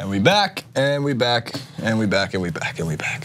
And we back, and we back, and we back, and we back, and we back.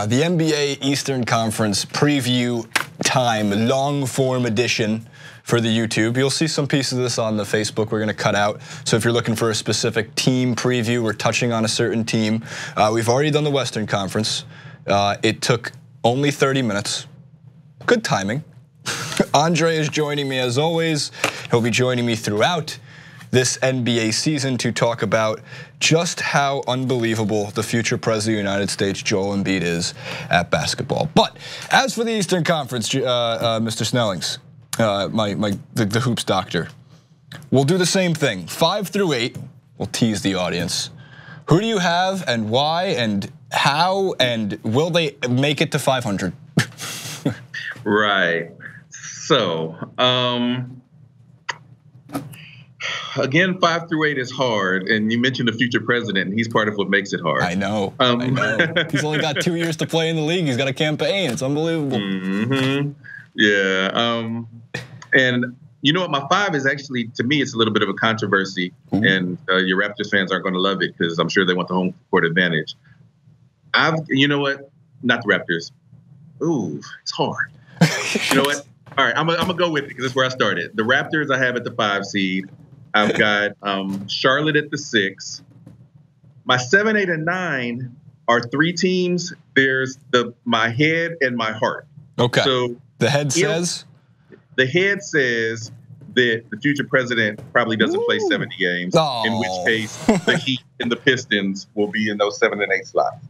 The NBA Eastern Conference preview time, long form edition for the YouTube. You'll see some pieces of this on the Facebook we're gonna cut out. So if you're looking for a specific team preview, we're touching on a certain team. We've already done the Western Conference. It took only 30 minutes. Good timing. Andre is joining me as always. He'll be joining me throughout this NBA season to talk about just how unbelievable the future president of the United States, Joel Embiid, is at basketball. But as for the Eastern Conference, Mr. Snellings, the hoops doctor, we'll do the same thing. 5 through 8, we'll tease the audience. Who do you have and why and how and will they make it to 500? Right. So, again, 5 through 8 is hard, and you mentioned the future president, and he's part of what makes it hard. I know. I know. He's only got 2 years to play in the league. He's got a campaign. It's unbelievable. Yeah. And you know what? My 5 is actually, to me, it's a little bit of a controversy, and your Raptors fans aren't going to love it because I'm sure they want the home court advantage. You know what? Not the Raptors. Ooh, it's hard. You know what? All right, I'm gonna go with it because that's where I started. The Raptors I have at the 5 seed. I've got Charlotte at the 6. My 7, 8, and 9 are 3 teams. There's my head and my heart. Okay. So the head says? The head says that the future president probably doesn't play 70 games, in which case the Heat and the Pistons will be in those 7 and 8 slots.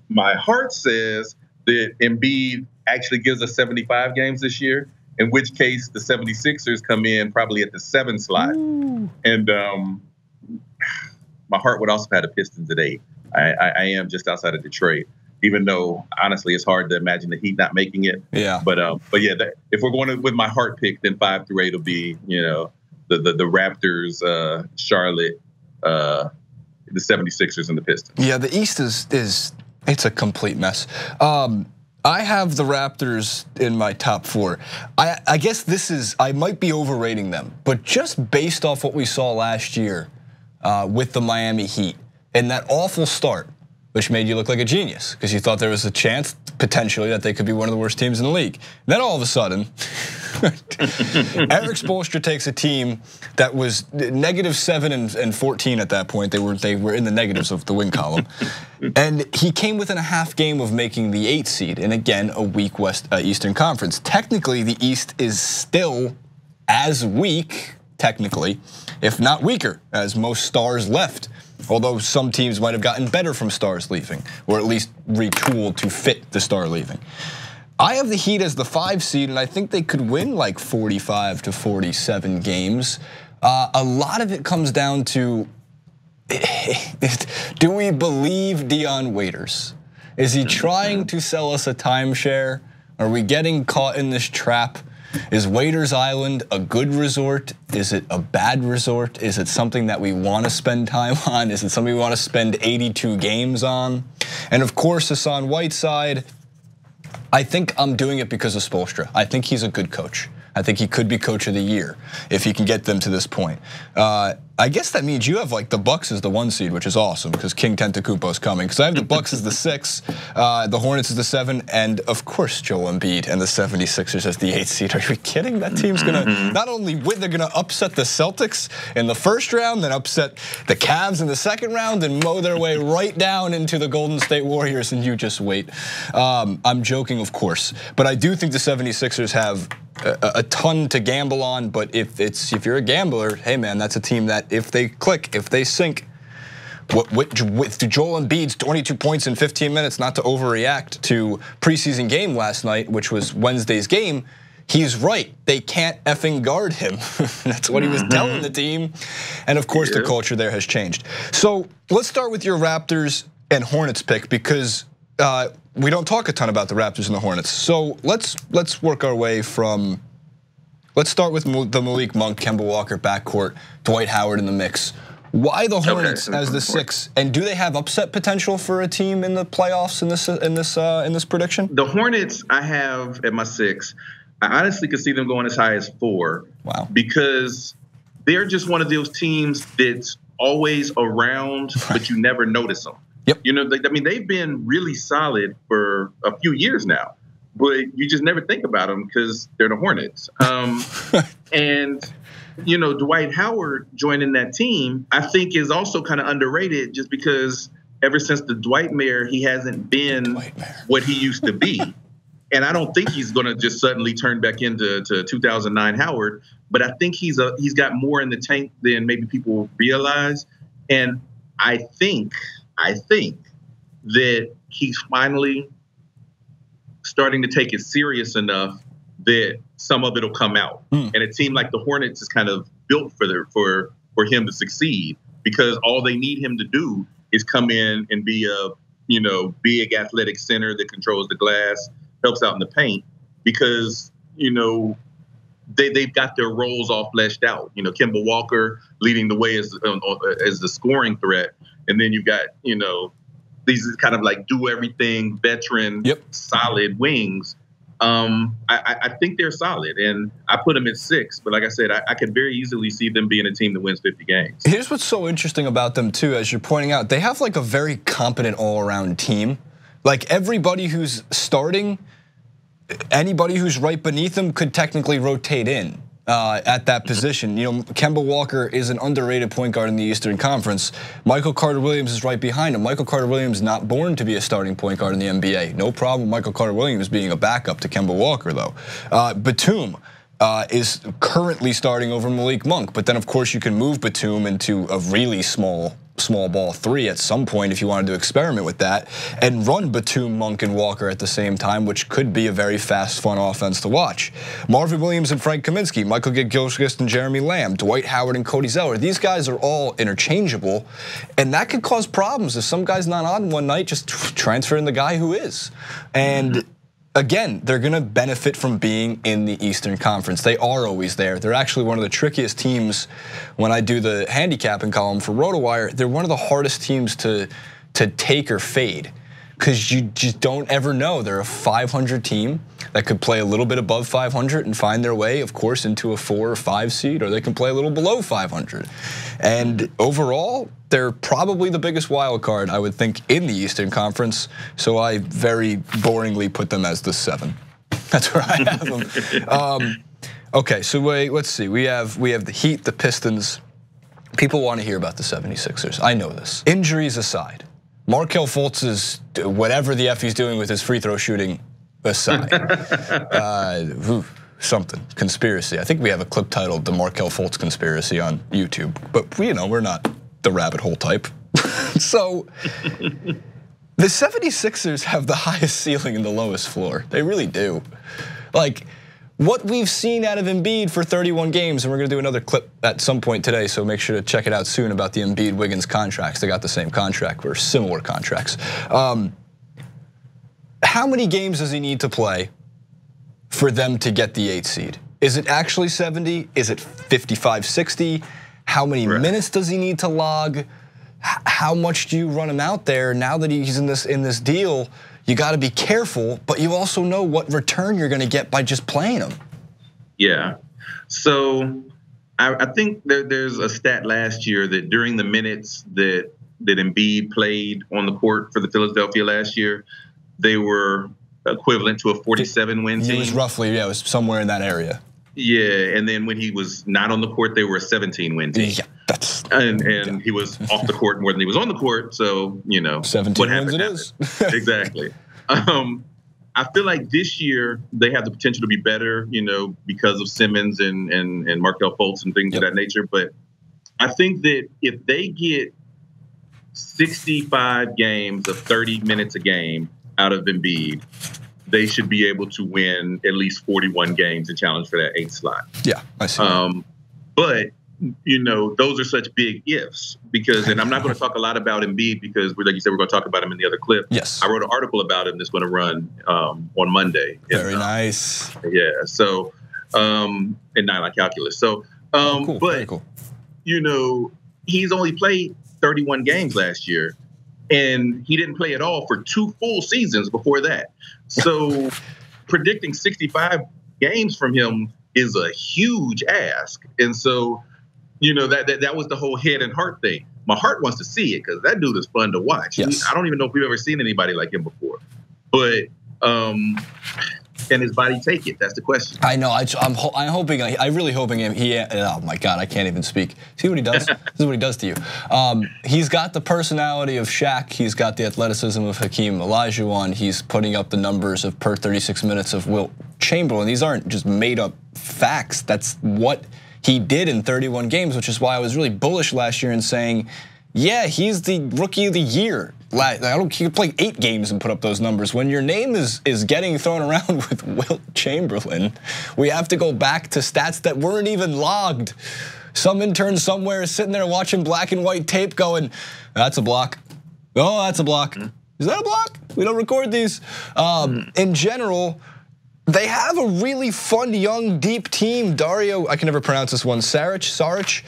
My heart says that Embiid actually gives us 75 games this year, in which case the 76ers come in probably at the 7 slot. Ooh. And my heart would also have the Pistons at 8. I am just outside of Detroit, even though honestly it's hard to imagine the Heat not making it. Yeah. But yeah, if we're going with my heart pick, then 5 through 8 will be, you know, the Raptors, Charlotte, the 76ers, and the Pistons. Yeah, the East is it's a complete mess. I have the Raptors in my top 4. I guess I might be overrating them, but just based off what we saw last year with the Miami Heat and that awful start, which made you look like a genius because you thought there was a chance potentially that they could be one of the worst teams in the league. Then all of a sudden, Eric Spoelstra takes a team that was -7 and 14 at that point. They were in the negatives of the win column. And he came within a half game of making the 8th seed, and again, a weak Eastern Conference. Technically, the East is still as weak, technically, if not weaker, as most stars left. Although some teams might have gotten better from stars leaving, or at least retooled to fit the star leaving. I have the Heat as the 5 seed, and I think they could win like 45 to 47 games. A lot of it comes down to, do we believe Dion Waiters? Is he trying to sell us a timeshare? Are we getting caught in this trap? Is Waiters Island a good resort? Is it a bad resort? Is it something that we want to spend time on? Is it something we want to spend 82 games on? And of course, Hassan Whiteside, I think I'm doing it because of Spoelstra. I think he's a good coach. I think he could be coach of the year if he can get them to this point. I guess that means you have like the Bucks as the 1 seed, which is awesome because King Tentacumpo's coming. Because I have the Bucks as the 6, the Hornets as the 7, and of course Joel Embiid and the 76ers as the 8th seed. Are you kidding? That team's gonna not only win, they're gonna upset the Celtics in the 1st round, then upset the Cavs in the 2nd round, and mow their way right down into the Golden State Warriors. And you just wait. I'm joking, of course, but I do think the 76ers have a ton to gamble on, but if you're a gambler, hey man, that's a team that if they click, if they sink, with Joel Embiid's 22 points in 15 minutes, not to overreact to preseason game last night, which was Wednesday's game, he's right. They can't effing guard him. That's what he was telling the team. And of course, the culture there has changed. So let's start with your Raptors and Hornets pick because we don't talk a ton about the Raptors and the Hornets. So let's work our way from, let's start with the Malik Monk, Kemba Walker backcourt, Dwight Howard in the mix. Why the Hornets as the 6? And do they have upset potential for a team in the playoffs in this prediction? The Hornets I have at my 6. I honestly could see them going as high as 4. Wow. Because they're just one of those teams that's always around, but you never notice them. Yep. You know, I mean, they've been really solid for a few years now, but you just never think about them because they're the Hornets. And, you know, Dwight Howard joining that team, I think is also kind of underrated just because ever since the Dwight Mayor, he hasn't been what he used to be. And I don't think he's going to just suddenly turn back into 2009 Howard, but I think he's got more in the tank than maybe people realize. And I think that he's finally starting to take it serious enough that some of it'll come out. And a team like the Hornets is kind of built for him to succeed because all they need him to do is come in and be a, you know, big athletic center that controls the glass, helps out in the paint, because, you know, they've got their roles all fleshed out. You know, Kemba Walker leading the way as the scoring threat. And then you've got, you know, these kind of like do everything veteran, solid wings. I think they're solid, and I put them at 6. But like I said, I could very easily see them being a team that wins 50 games. Here's what's so interesting about them too, as you're pointing out, they have like a very competent all-around team. Like everybody who's starting, anybody who's right beneath them could technically rotate in at that position. You know, Kemba Walker is an underrated point guard in the Eastern Conference. Michael Carter-Williams is right behind him. Michael Carter-Williams not born to be a starting point guard in the NBA. No problem Michael Carter-Williams being a backup to Kemba Walker, though. Batum is currently starting over Malik Monk, but then of course you can move Batum into a really small ball 3 at some point if you wanted to experiment with that and run Batum, Monk, and Walker at the same time, which could be a very fast, fun offense to watch. Marvin Williams and Frank Kaminsky, Michael Gilchrist and Jeremy Lamb, Dwight Howard and Cody Zeller. These guys are all interchangeable, and that could cause problems if some guy's not on one night. Just transfer in the guy who is. And again, they're going to benefit from being in the Eastern Conference. They are always there. They're actually one of the trickiest teams when I do the handicapping column for RotoWire. They're one of the hardest teams to take or fade because you just don't ever know. They're a 500 team that could play a little bit above 500 and find their way, of course, into a 4 or 5 seed, or they can play a little below 500. And overall, they're probably the biggest wild card, I would think, in the Eastern Conference. So I very boringly put them as the 7. That's where I have them. Okay, so let's see. We have the Heat, the Pistons. People want to hear about the 76ers. I know this. Injuries aside, Markelle Fultz is whatever the F he's doing with his free throw shooting aside. Something, conspiracy. I think we have a clip titled "The Markelle Fultz Conspiracy" on YouTube, but you know, we're not the rabbit hole type. So the 76ers have the highest ceiling and the lowest floor. They really do. Like what we've seen out of Embiid for 31 games, and we're gonna do another clip at some point today, so make sure to check it out soon about the Embiid-Wiggins contracts. They got the same contract, or similar contracts. How many games does he need to play for them to get the 8 seed? Is it actually 70? Is it 55, 60? How many minutes does he need to log? How much do you run him out there now that he's in this deal? You got to be careful, but you also know what return you're going to get by just playing him. Yeah. So I think there's a stat last year that during the minutes that Embiid played on the court for the Philadelphia last year, they were equivalent to a 47-win team. It was roughly, it was somewhere in that area. Yeah, and then when he was not on the court, they were a 17-win team. Yeah, that's and he was off the court more than he was on the court. So 17 wins it is. Exactly. I feel like this year they have the potential to be better, because of Simmons and Markelle Fultz and things of that nature. But I think that if they get 65 games of 30 minutes a game out of Embiid, they should be able to win at least 41 games and challenge for that 8th slot. Yeah, I see. But those are such big ifs and I'm not going to talk a lot about Embiid because, like you said, we're going to talk about him in the other clip. Yes. I wrote an article about him that's going to run on Monday. Very nice. Yeah. So, and not like calculus. So, cool. But very cool. He's only played 31 games last year, and he didn't play at all for 2 full seasons before that. So, predicting 65 games from him is a huge ask, and so. That was the whole head and heart thing. my heart wants to see it because that dude is fun to watch. Yes. I don't even know if we've ever seen anybody like him before. But can his body take it? That's the question. I know. I'm really hoping he. Oh my God, I can't even speak. See what he does? This is what he does to you. He's got the personality of Shaq. He's got the athleticism of Hakeem Olajuwon. He's putting up the numbers of per 36 minutes of Wilt Chamberlain. These aren't just made up facts. That's what he did in 31 games, which is why I was really bullish last year in saying, yeah, he's the rookie of the year. He could play 8 games and put up those numbers. When your name is getting thrown around with Wilt Chamberlain, we have to go back to stats that weren't even logged. Some intern somewhere is sitting there watching black and white tape going, that's a block. Oh, that's a block. Is that a block? We don't record these. In general, they have a really fun, young, deep team. Dario, I can never pronounce this one, Saric,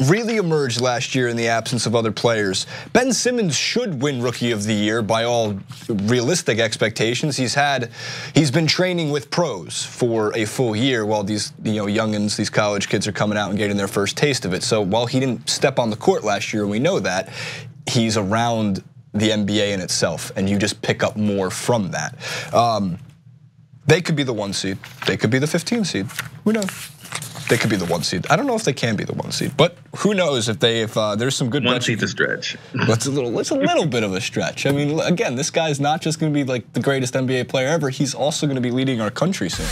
really emerged last year in the absence of other players. Ben Simmons should win Rookie of the Year by all realistic expectations. He's been training with pros for a full year while these youngins, these college kids are coming out and getting their first taste of it. So while he didn't step on the court last year, and we know that, he's around the NBA in itself, and you just pick up more from that. They could be the 1 seed. They could be the 15 seed. Who knows? They could be the 1 seed. I don't know if they can be the 1 seed, but who knows if there's some good. 1 seed's a stretch. It's a little bit of a stretch. I mean, again, this guy's not just going to be like the greatest NBA player ever. He's also going to be leading our country soon.